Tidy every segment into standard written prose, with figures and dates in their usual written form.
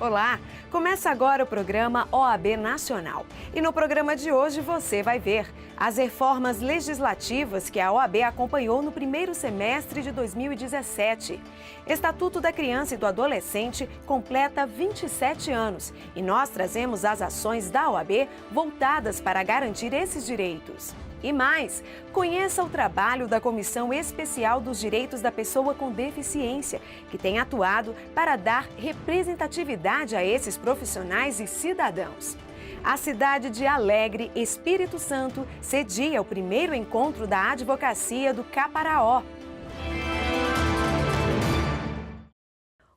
Olá! Começa agora o programa OAB Nacional. E no programa de hoje você vai ver as reformas legislativas que a OAB acompanhou no primeiro semestre de 2017. Estatuto da Criança e do Adolescente completa 27 anos e nós trazemos as ações da OAB voltadas para garantir esses direitos. E mais, conheça o trabalho da Comissão Especial dos Direitos da Pessoa com Deficiência, que tem atuado para dar representatividade a esses profissionais e cidadãos. A cidade de Alegre, Espírito Santo, cedia o primeiro encontro da Advocacia do Caparaó.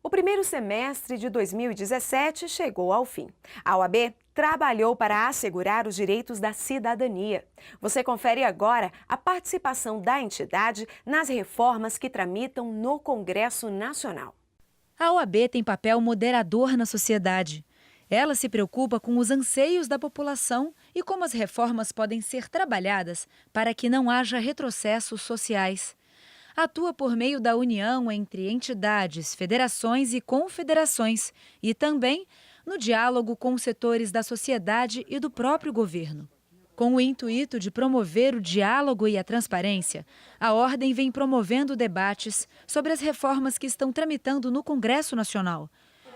O primeiro semestre de 2017 chegou ao fim. A OAB trabalhou para assegurar os direitos da cidadania. Você confere agora a participação da entidade nas reformas que tramitam no Congresso Nacional. A OAB tem papel moderador na sociedade. Ela se preocupa com os anseios da população e como as reformas podem ser trabalhadas para que não haja retrocessos sociais. Atua por meio da união entre entidades, federações e confederações e também no diálogo com os setores da sociedade e do próprio governo. Com o intuito de promover o diálogo e a transparência, a Ordem vem promovendo debates sobre as reformas que estão tramitando no Congresso Nacional.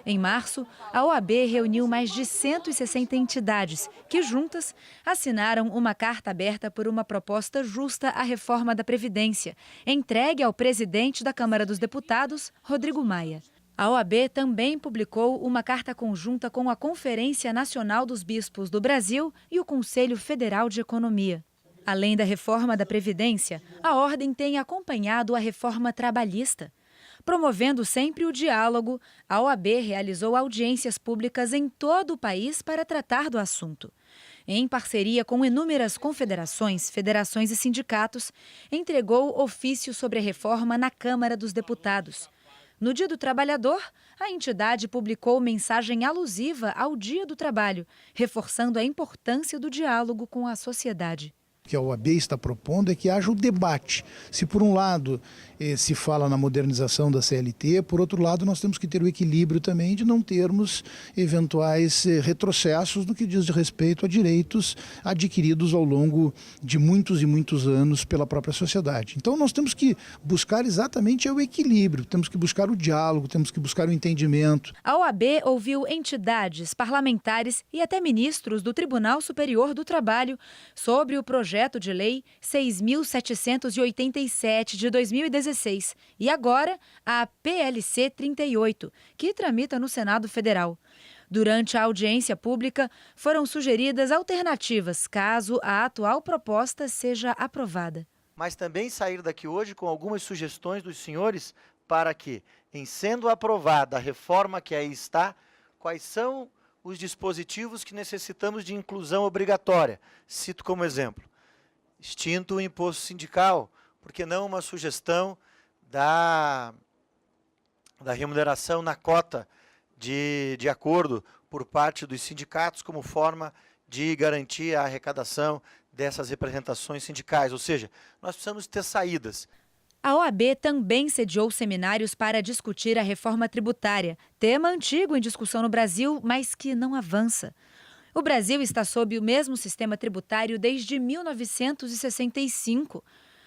Em março, a OAB reuniu mais de 160 entidades que, juntas, assinaram uma carta aberta por uma proposta justa à reforma da Previdência, entregue ao presidente da Câmara dos Deputados, Rodrigo Maia. A OAB também publicou uma carta conjunta com a Conferência Nacional dos Bispos do Brasil e o Conselho Federal de Economia. Além da reforma da Previdência, a Ordem tem acompanhado a reforma trabalhista. Promovendo sempre o diálogo, a OAB realizou audiências públicas em todo o país para tratar do assunto. Em parceria com inúmeras confederações, federações e sindicatos, entregou ofício sobre a reforma na Câmara dos Deputados. No Dia do Trabalhador, a entidade publicou mensagem alusiva ao Dia do Trabalho, reforçando a importância do diálogo com a sociedade. O que a OAB está propondo é que haja o debate. Se por um lado se fala na modernização da CLT, por outro lado nós temos que ter o equilíbrio também de não termos eventuais retrocessos no que diz de respeito a direitos adquiridos ao longo de muitos e muitos anos pela própria sociedade. Então nós temos que buscar exatamente o equilíbrio, temos que buscar o diálogo, temos que buscar o entendimento. A OAB ouviu entidades, parlamentares e até ministros do Tribunal Superior do Trabalho sobre o projeto de lei 6.787 de 2016 e agora a PLC 38, que tramita no Senado Federal. Durante a audiência pública, foram sugeridas alternativas caso a atual proposta seja aprovada. Mas também sair daqui hoje com algumas sugestões dos senhores para que, em sendo aprovada a reforma que aí está, quais são os dispositivos que necessitamos de inclusão obrigatória. Cito como exemplo: extinto o imposto sindical, por que não uma sugestão da remuneração na cota de acordo por parte dos sindicatos como forma de garantir a arrecadação dessas representações sindicais. Ou seja, nós precisamos ter saídas. A OAB também sediou seminários para discutir a reforma tributária, tema antigo em discussão no Brasil, mas que não avança. O Brasil está sob o mesmo sistema tributário desde 1965.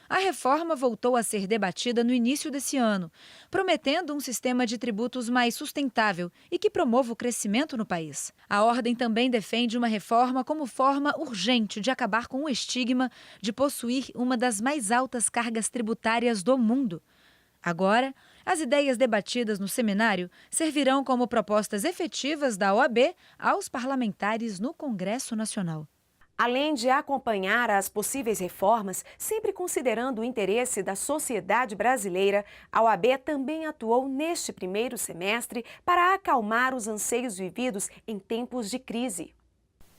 A reforma voltou a ser debatida no início desse ano, prometendo um sistema de tributos mais sustentável e que promova o crescimento no país. A Ordem também defende uma reforma como forma urgente de acabar com o estigma de possuir uma das mais altas cargas tributárias do mundo. Agora, as ideias debatidas no seminário servirão como propostas efetivas da OAB aos parlamentares no Congresso Nacional. Além de acompanhar as possíveis reformas, sempre considerando o interesse da sociedade brasileira, a OAB também atuou neste primeiro semestre para acalmar os anseios vividos em tempos de crise.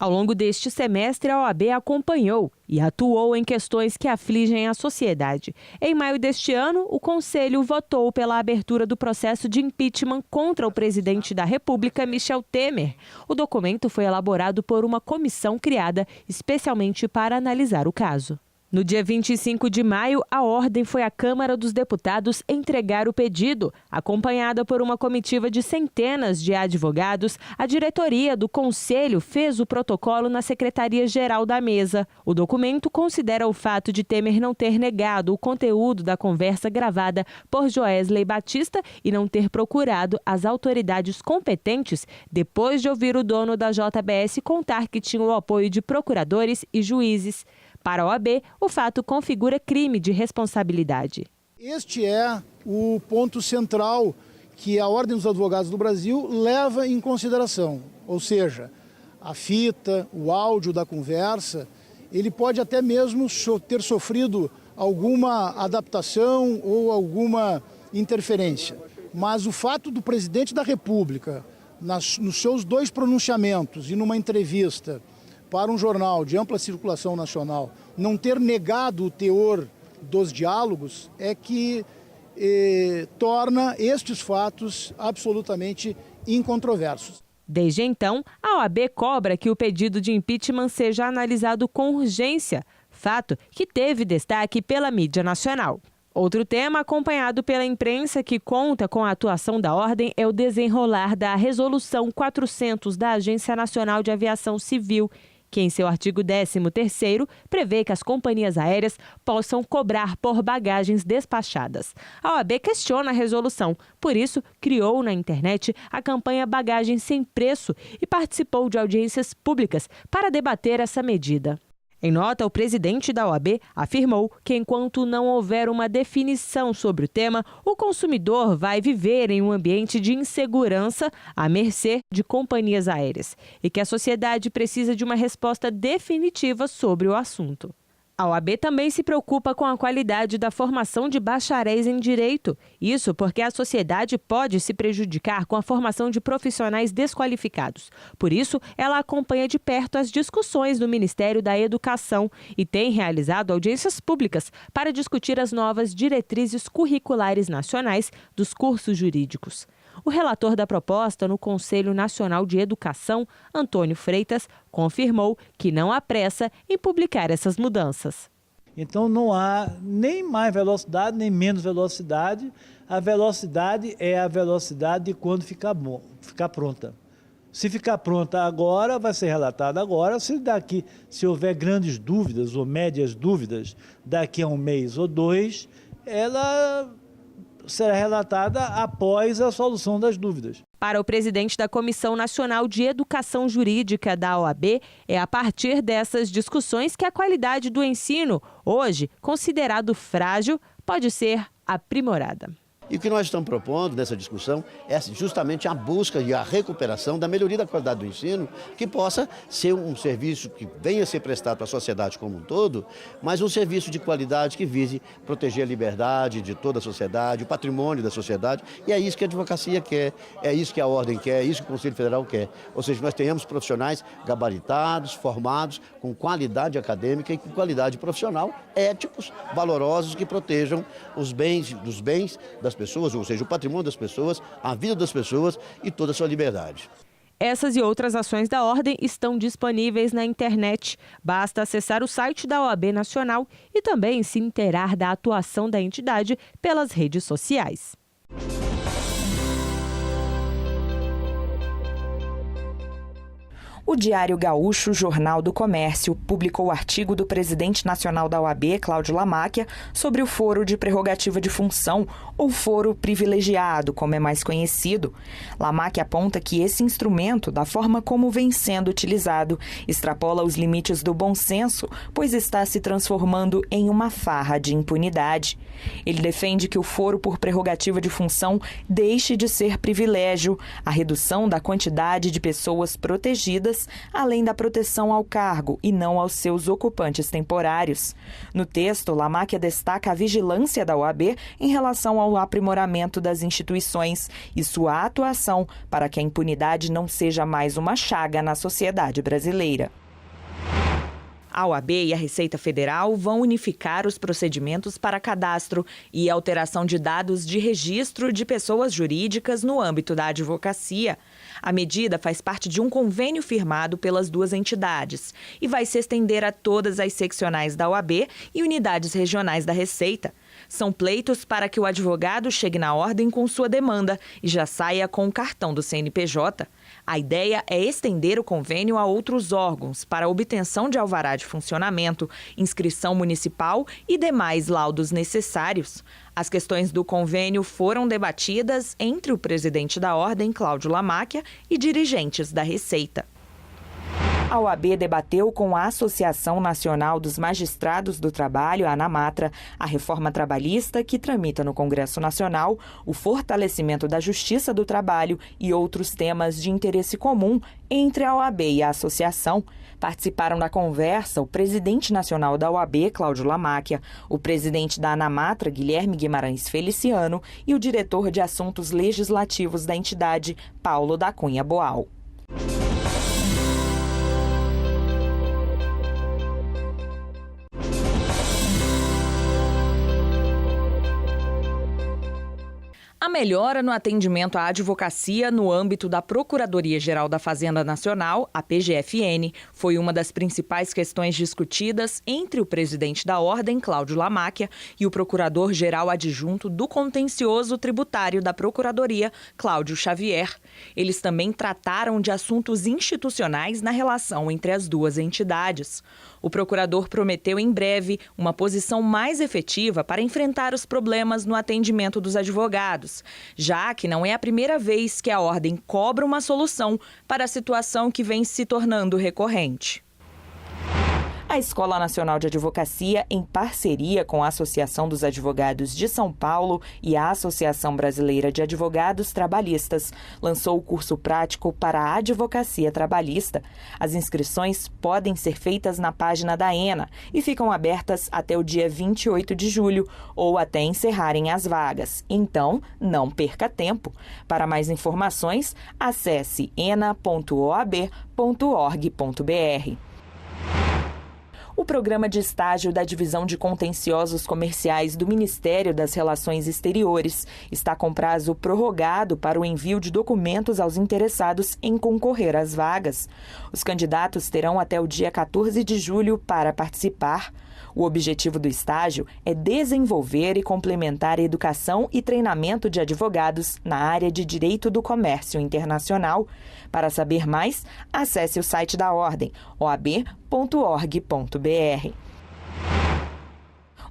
Ao longo deste semestre, a OAB acompanhou e atuou em questões que afligem a sociedade. Em maio deste ano, o Conselho votou pela abertura do processo de impeachment contra o presidente da República, Michel Temer. O documento foi elaborado por uma comissão criada especialmente para analisar o caso. No dia 25 de maio, a ordem foi à Câmara dos Deputados entregar o pedido. Acompanhada por uma comitiva de centenas de advogados, a diretoria do Conselho fez o protocolo na Secretaria-Geral da Mesa. O documento considera o fato de Temer não ter negado o conteúdo da conversa gravada por Joesley Batista e não ter procurado as autoridades competentes depois de ouvir o dono da JBS contar que tinha o apoio de procuradores e juízes. Para a OAB, o fato configura crime de responsabilidade. Este é o ponto central que a Ordem dos Advogados do Brasil leva em consideração. Ou seja, a fita, o áudio da conversa, ele pode até mesmo ter sofrido alguma adaptação ou alguma interferência. Mas o fato do presidente da República, nos seus 2 pronunciamentos e numa entrevista para um jornal de ampla circulação nacional, não ter negado o teor dos diálogos é que torna estes fatos absolutamente incontroversos. Desde então, a OAB cobra que o pedido de impeachment seja analisado com urgência, fato que teve destaque pela mídia nacional. Outro tema acompanhado pela imprensa que conta com a atuação da ordem é o desenrolar da Resolução 400 da Agência Nacional de Aviação Civil, que em seu artigo 13º prevê que as companhias aéreas possam cobrar por bagagens despachadas. A OAB questiona a resolução, por isso criou na internet a campanha Bagagens Sem Preço e participou de audiências públicas para debater essa medida. Em nota, o presidente da OAB afirmou que enquanto não houver uma definição sobre o tema, o consumidor vai viver em um ambiente de insegurança à mercê de companhias aéreas e que a sociedade precisa de uma resposta definitiva sobre o assunto. A OAB também se preocupa com a qualidade da formação de bacharéis em direito. Isso porque a sociedade pode se prejudicar com a formação de profissionais desqualificados. Por isso, ela acompanha de perto as discussões do Ministério da Educação e tem realizado audiências públicas para discutir as novas diretrizes curriculares nacionais dos cursos jurídicos. O relator da proposta no Conselho Nacional de Educação, Antônio Freitas, confirmou que não há pressa em publicar essas mudanças. Então não há nem mais velocidade, nem menos velocidade. A velocidade é a velocidade de quando ficar pronta. Se ficar pronta agora, vai ser relatada agora. Se houver grandes dúvidas ou médias dúvidas, daqui a 1 mês ou 2, ela será relatada após a solução das dúvidas. Para o presidente da Comissão Nacional de Educação Jurídica da OAB, é a partir dessas discussões que a qualidade do ensino, hoje considerado frágil, pode ser aprimorada. E o que nós estamos propondo nessa discussão é justamente a busca e a recuperação da melhoria da qualidade do ensino, que possa ser um serviço que venha a ser prestado para a sociedade como um todo, mas um serviço de qualidade que vise proteger a liberdade de toda a sociedade, o patrimônio da sociedade, e é isso que a advocacia quer, é isso que a ordem quer, é isso que o Conselho Federal quer. Ou seja, nós tenhamos profissionais gabaritados, formados, com qualidade acadêmica e com qualidade profissional, éticos, valorosos, que protejam os bens das pessoas, ou seja, o patrimônio das pessoas, a vida das pessoas e toda a sua liberdade. Essas e outras ações da ordem estão disponíveis na internet. Basta acessar o site da OAB Nacional e também se inteirar da atuação da entidade pelas redes sociais. O Diário Gaúcho, Jornal do Comércio, publicou o artigo do presidente nacional da OAB, Cláudio Lamáquia, sobre o foro de prerrogativa de função, ou foro privilegiado, como é mais conhecido. Lamáquia aponta que esse instrumento, da forma como vem sendo utilizado, extrapola os limites do bom senso, pois está se transformando em uma farra de impunidade. Ele defende que o foro por prerrogativa de função deixe de ser privilégio, a redução da quantidade de pessoas protegidas, além da proteção ao cargo e não aos seus ocupantes temporários. No texto, Lamáquia destaca a vigilância da OAB em relação ao aprimoramento das instituições e sua atuação para que a impunidade não seja mais uma chaga na sociedade brasileira. A OAB e a Receita Federal vão unificar os procedimentos para cadastro e alteração de dados de registro de pessoas jurídicas no âmbito da advocacia. A medida faz parte de um convênio firmado pelas duas entidades e vai se estender a todas as seccionais da OAB e unidades regionais da Receita. São pleitos para que o advogado chegue na ordem com sua demanda e já saia com o cartão do CNPJ. A ideia é estender o convênio a outros órgãos para obtenção de alvará de funcionamento, inscrição municipal e demais laudos necessários. As questões do convênio foram debatidas entre o presidente da Ordem, Cláudio Lamáquia, e dirigentes da Receita. A OAB debateu com a Associação Nacional dos Magistrados do Trabalho, a ANAMATRA, a reforma trabalhista que tramita no Congresso Nacional, o fortalecimento da Justiça do Trabalho e outros temas de interesse comum entre a OAB e a associação. Participaram da conversa o presidente nacional da OAB, Cláudio Lamáquia, o presidente da ANAMATRA, Guilherme Guimarães Feliciano, e o diretor de Assuntos Legislativos da entidade, Paulo da Cunha Boal. A melhora no atendimento à advocacia no âmbito da Procuradoria-Geral da Fazenda Nacional, a PGFN, foi uma das principais questões discutidas entre o presidente da Ordem, Cláudio Lamáquia, e o procurador-geral adjunto do Contencioso Tributário da Procuradoria, Cláudio Xavier. Eles também trataram de assuntos institucionais na relação entre as duas entidades. O procurador prometeu em breve uma posição mais efetiva para enfrentar os problemas no atendimento dos advogados, já que não é a primeira vez que a Ordem cobra uma solução para a situação que vem se tornando recorrente. A Escola Nacional de Advocacia, em parceria com a Associação dos Advogados de São Paulo e a Associação Brasileira de Advogados Trabalhistas, lançou o curso prático para a advocacia trabalhista. As inscrições podem ser feitas na página da ENA e ficam abertas até o dia 28 de julho ou até encerrarem as vagas. Então, não perca tempo. Para mais informações, acesse ena.oab.org.br. O programa de estágio da Divisão de Contenciosos Comerciais do Ministério das Relações Exteriores está com prazo prorrogado para o envio de documentos aos interessados em concorrer às vagas. Os candidatos terão até o dia 14 de julho para participar. O objetivo do estágio é desenvolver e complementar a educação e treinamento de advogados na área de Direito do Comércio Internacional. Para saber mais, acesse o site da Ordem, oab.org.br.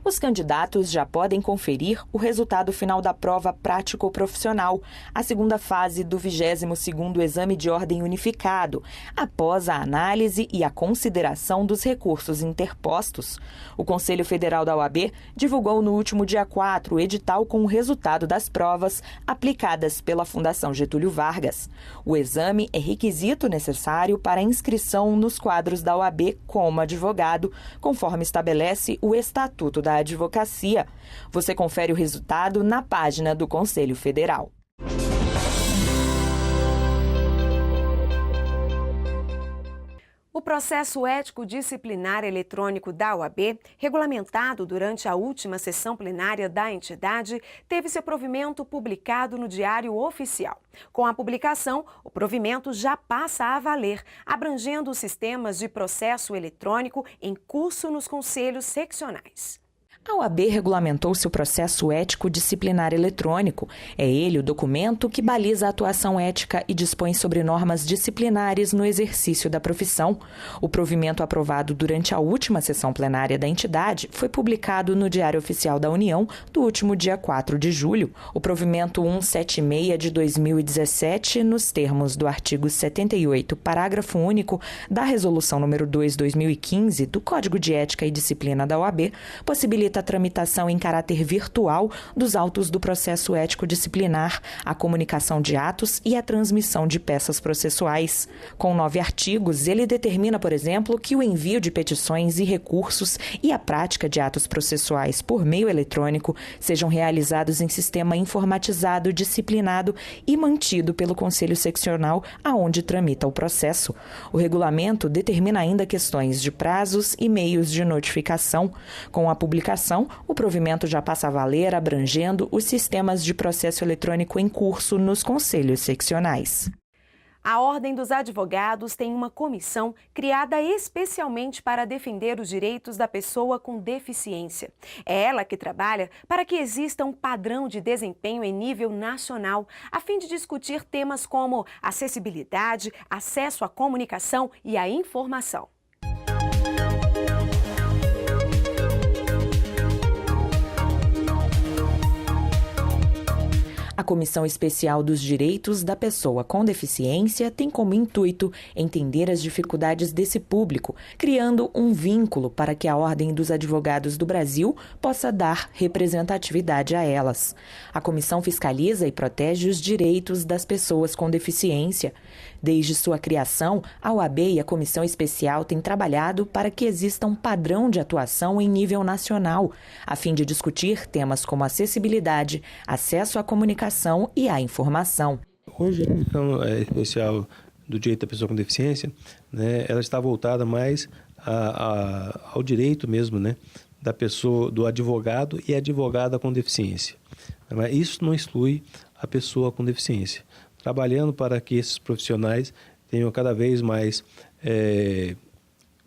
Os candidatos já podem conferir o resultado final da prova prático-profissional, a segunda fase do 22º Exame de Ordem Unificado, após a análise e a consideração dos recursos interpostos. O Conselho Federal da OAB divulgou no último dia 4 o edital com o resultado das provas aplicadas pela Fundação Getúlio Vargas. O exame é requisito necessário para a inscrição nos quadros da OAB como advogado, conforme estabelece o Estatuto da Advocacia. Você confere o resultado na página do Conselho Federal. O processo ético disciplinar eletrônico da OAB, regulamentado durante a última sessão plenária da entidade, teve seu provimento publicado no Diário Oficial. Com a publicação, o provimento já passa a valer, abrangendo os sistemas de processo eletrônico em curso nos conselhos seccionais. A OAB regulamentou seu processo ético disciplinar eletrônico. É ele o documento que baliza a atuação ética e dispõe sobre normas disciplinares no exercício da profissão. O provimento aprovado durante a última sessão plenária da entidade foi publicado no Diário Oficial da União do último dia 4 de julho. O provimento 176 de 2017, nos termos do artigo 78, parágrafo único da Resolução nº 2/2015 do Código de Ética e Disciplina da OAB, possibilita possibilita a tramitação em caráter virtual dos autos do processo ético-disciplinar, a comunicação de atos e a transmissão de peças processuais. Com 9 artigos, ele determina, por exemplo, que o envio de petições e recursos e a prática de atos processuais por meio eletrônico sejam realizados em sistema informatizado, disciplinado e mantido pelo Conselho Seccional aonde tramita o processo. O regulamento determina ainda questões de prazos e meios de notificação. Com a publicação, o provimento já passa a valer, abrangendo os sistemas de processo eletrônico em curso nos conselhos seccionais. A Ordem dos Advogados tem uma comissão criada especialmente para defender os direitos da pessoa com deficiência. É ela que trabalha para que exista um padrão de desempenho em nível nacional, a fim de discutir temas como acessibilidade, acesso à comunicação e à informação. A Comissão Especial dos Direitos da Pessoa com Deficiência tem como intuito entender as dificuldades desse público, criando um vínculo para que a Ordem dos Advogados do Brasil possa dar representatividade a elas. A comissão fiscaliza e protege os direitos das pessoas com deficiência. Desde sua criação, a OAB e a Comissão Especial têm trabalhado para que exista um padrão de atuação em nível nacional, a fim de discutir temas como acessibilidade, acesso à comunicação e à informação. Hoje, a Comissão Especial do Direito da Pessoa com Deficiência, né, ela está voltada mais ao direito mesmo, né, da pessoa, do advogado e advogada com deficiência. Mas isso não exclui a pessoa com deficiência, trabalhando para que esses profissionais tenham cada vez mais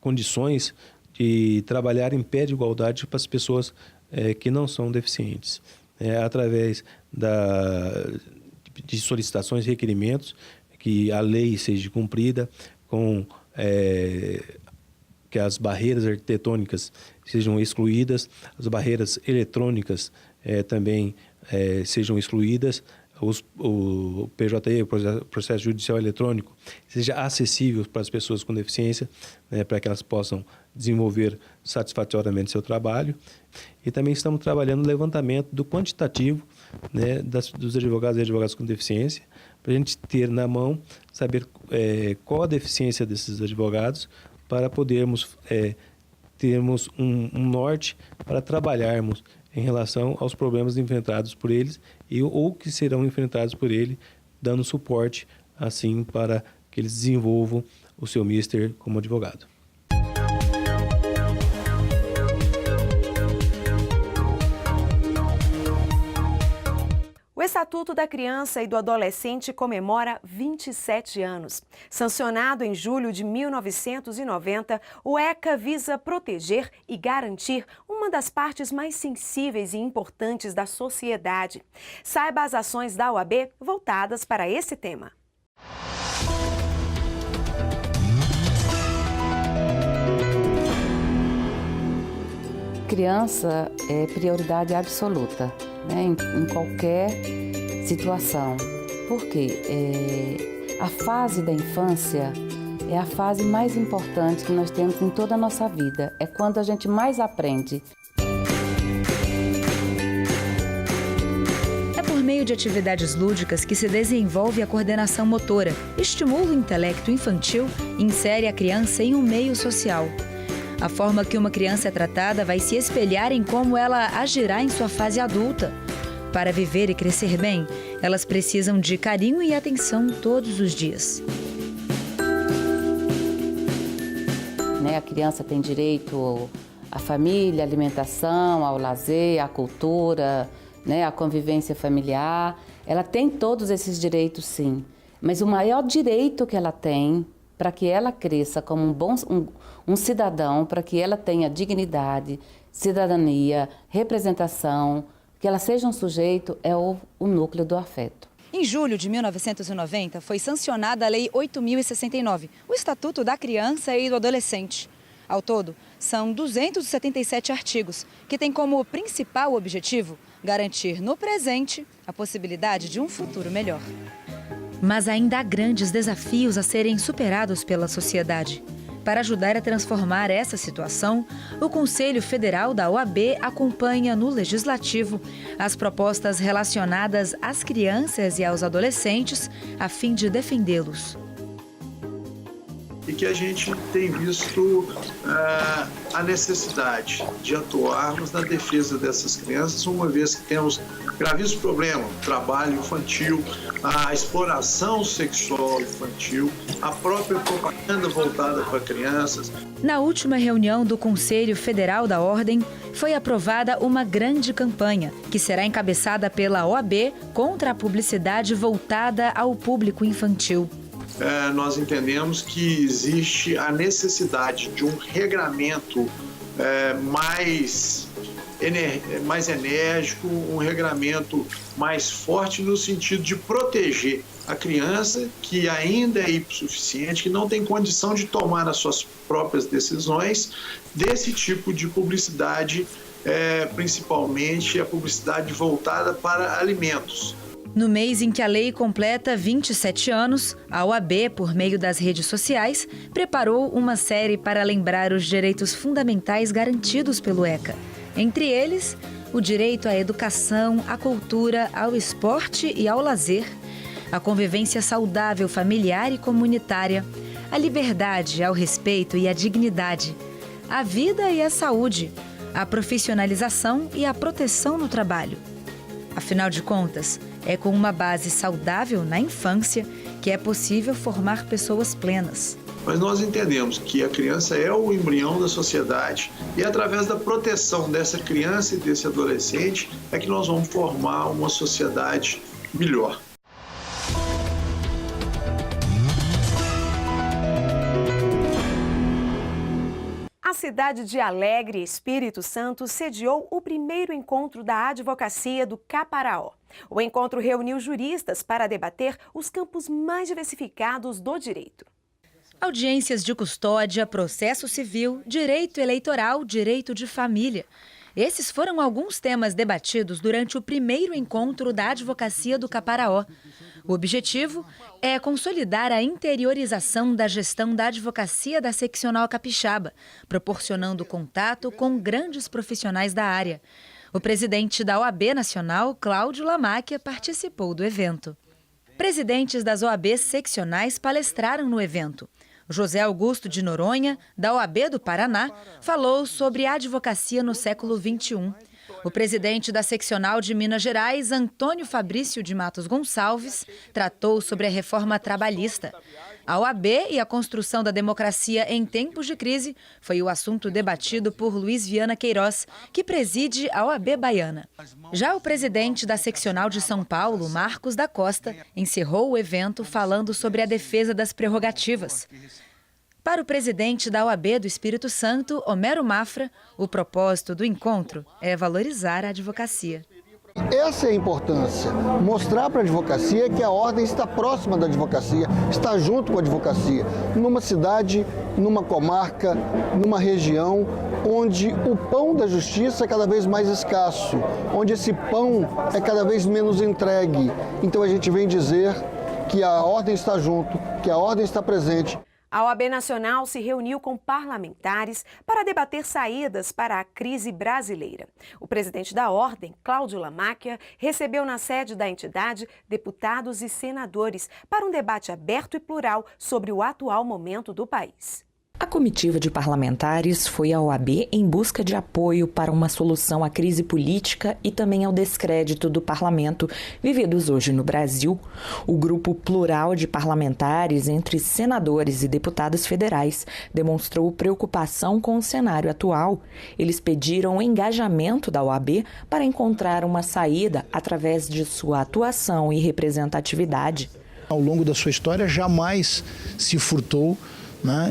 condições de trabalhar em pé de igualdade para as pessoas que não são deficientes, através de solicitações e requerimentos, que a lei seja cumprida, com que as barreiras arquitetônicas sejam excluídas, as barreiras eletrônicas também sejam excluídas, o PJE, o processo judicial eletrônico, seja acessível para as pessoas com deficiência, para que elas possam desenvolver satisfatoriamente seu trabalho. E também estamos trabalhando no levantamento do quantitativo, né, dos advogados e advogadas com deficiência, para a gente ter na mão, saber qual a deficiência desses advogados, para podermos termos um norte para trabalharmos em relação aos problemas enfrentados por eles ou que serão enfrentados por ele, dando suporte, assim, para que eles desenvolvam o seu mister como advogado. O Estatuto da Criança e do Adolescente comemora 27 anos. Sancionado em julho de 1990, o ECA visa proteger e garantir uma das partes mais sensíveis e importantes da sociedade. Saiba as ações da OAB voltadas para esse tema. Criança é prioridade absoluta, né, em qualquer situação. Porque a fase da infância é a fase mais importante que nós temos em toda a nossa vida. É quando a gente mais aprende. É por meio de atividades lúdicas que se desenvolve a coordenação motora, estimula o intelecto infantil e insere a criança em um meio social. A forma que uma criança é tratada vai se espelhar em como ela agirá em sua fase adulta. Para viver e crescer bem, elas precisam de carinho e atenção todos os dias. A criança tem direito à família, à alimentação, ao lazer, à cultura, à convivência familiar. Ela tem todos esses direitos, sim. Mas o maior direito que ela tem para que ela cresça como um cidadão, para que ela tenha dignidade, cidadania, representação, que ela seja um sujeito, é o núcleo do afeto. Em julho de 1990, foi sancionada a Lei 8.069, o Estatuto da Criança e do Adolescente. Ao todo, são 277 artigos, que têm como principal objetivo garantir no presente a possibilidade de um futuro melhor. Mas ainda há grandes desafios a serem superados pela sociedade. Para ajudar a transformar essa situação, o Conselho Federal da OAB acompanha no Legislativo as propostas relacionadas às crianças e aos adolescentes, a fim de defendê-los. E que a gente tem visto a necessidade de atuarmos na defesa dessas crianças, uma vez que temos gravíssimos problemas, trabalho infantil, a exploração sexual infantil, a própria propaganda voltada para crianças. Na última reunião do Conselho Federal da Ordem, foi aprovada uma grande campanha, que será encabeçada pela OAB contra a publicidade voltada ao público infantil. Nós entendemos que existe a necessidade de um regramento mais enérgico, um regramento mais forte no sentido de proteger a criança que ainda é hipossuficiente, que não tem condição de tomar as suas próprias decisões desse tipo de publicidade, principalmente a publicidade voltada para alimentos. No mês em que a lei completa 27 anos, a OAB, por meio das redes sociais, preparou uma série para lembrar os direitos fundamentais garantidos pelo ECA. Entre eles, o direito à educação, à cultura, ao esporte e ao lazer, a convivência saudável familiar e comunitária, a liberdade, ao respeito e à dignidade, a vida e a saúde, a profissionalização e a proteção no trabalho. Afinal de contas, é com uma base saudável na infância que é possível formar pessoas plenas. Mas nós entendemos que a criança é o embrião da sociedade e através da proteção dessa criança e desse adolescente é que nós vamos formar uma sociedade melhor. A cidade de Alegre, Espírito Santo, sediou o primeiro encontro da advocacia do Caparaó. O encontro reuniu juristas para debater os campos mais diversificados do direito. Audiências de custódia, processo civil, direito eleitoral, direito de família. Esses foram alguns temas debatidos durante o primeiro encontro da advocacia do Caparaó. O objetivo é consolidar a interiorização da gestão da advocacia da seccional capixaba, proporcionando contato com grandes profissionais da área. O presidente da OAB Nacional, Cláudio Lamáquia, participou do evento. Presidentes das OABs seccionais palestraram no evento. José Augusto de Noronha, da OAB do Paraná, falou sobre a advocacia no século XXI. O presidente da seccional de Minas Gerais, Antônio Fabrício de Matos Gonçalves, tratou sobre a reforma trabalhista. A OAB e a construção da democracia em tempos de crise foi o assunto debatido por Luiz Viana Queiroz, que preside a OAB baiana. Já o presidente da seccional de São Paulo, Marcos da Costa, encerrou o evento falando sobre a defesa das prerrogativas. Para o presidente da OAB do Espírito Santo, Homero Mafra, o propósito do encontro é valorizar a advocacia. Essa é a importância, mostrar para a advocacia que a ordem está próxima da advocacia, está junto com a advocacia, numa cidade, numa comarca, numa região onde o pão da justiça é cada vez mais escasso, onde esse pão é cada vez menos entregue. Então a gente vem dizer que a ordem está junto, que a ordem está presente. A OAB Nacional se reuniu com parlamentares para debater saídas para a crise brasileira. O presidente da Ordem, Cláudio Lamáquia, recebeu na sede da entidade deputados e senadores para um debate aberto e plural sobre o atual momento do país. A comitiva de parlamentares foi à OAB em busca de apoio para uma solução à crise política e também ao descrédito do parlamento vividos hoje no Brasil. O grupo plural de parlamentares, entre senadores e deputados federais, demonstrou preocupação com o cenário atual. Eles pediram o engajamento da OAB para encontrar uma saída através de sua atuação e representatividade. Ao longo da sua história, jamais se furtou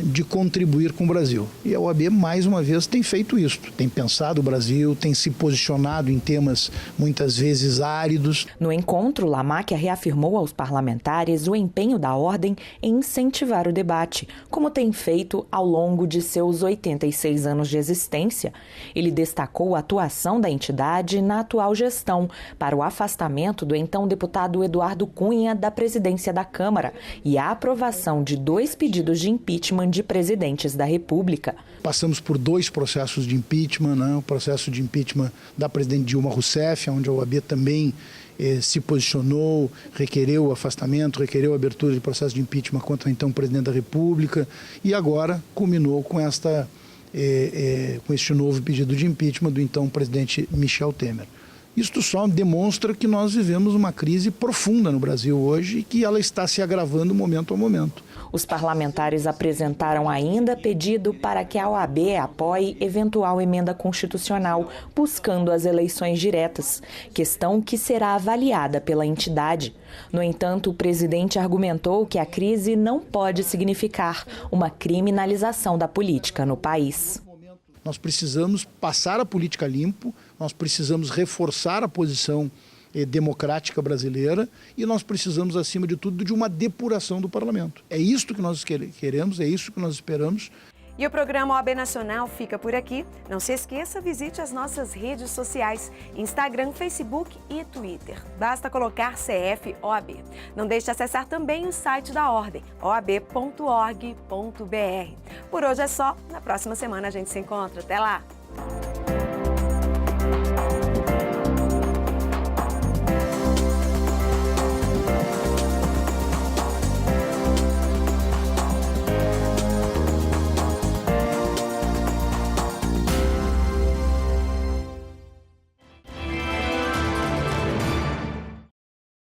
de contribuir com o Brasil. E a OAB, mais uma vez, tem feito isso. Tem pensado o Brasil, tem se posicionado em temas, muitas vezes, áridos. No encontro, Lamáquia reafirmou aos parlamentares o empenho da Ordem em incentivar o debate, como tem feito ao longo de seus 86 anos de existência. Ele destacou a atuação da entidade na atual gestão para o afastamento do então deputado Eduardo Cunha da presidência da Câmara e a aprovação de 2 pedidos de impeachment impeachment de presidentes da República. Passamos por 2 processos de impeachment, né? O processo de impeachment da presidente Dilma Rousseff, onde a OAB também se posicionou, requereu o afastamento, requereu a abertura de processo de impeachment contra então o presidente da República, e agora culminou com com este novo pedido de impeachment do então presidente Michel Temer. Isto só demonstra que nós vivemos uma crise profunda no Brasil hoje e que ela está se agravando momento a momento. Os parlamentares apresentaram ainda pedido para que a OAB apoie eventual emenda constitucional buscando as eleições diretas, questão que será avaliada pela entidade. No entanto, o presidente argumentou que a crise não pode significar uma criminalização da política no país. Nós precisamos passar a política limpo, nós precisamos reforçar a posição democrática brasileira e nós precisamos, acima de tudo, de uma depuração do parlamento. É isto que nós queremos, é isso que nós esperamos. E o programa OAB Nacional fica por aqui. Não se esqueça, visite as nossas redes sociais, Instagram, Facebook e Twitter. Basta colocar CF OAB. Não deixe de acessar também o site da Ordem, oab.org.br. Por hoje é só. Na próxima semana a gente se encontra. Até lá!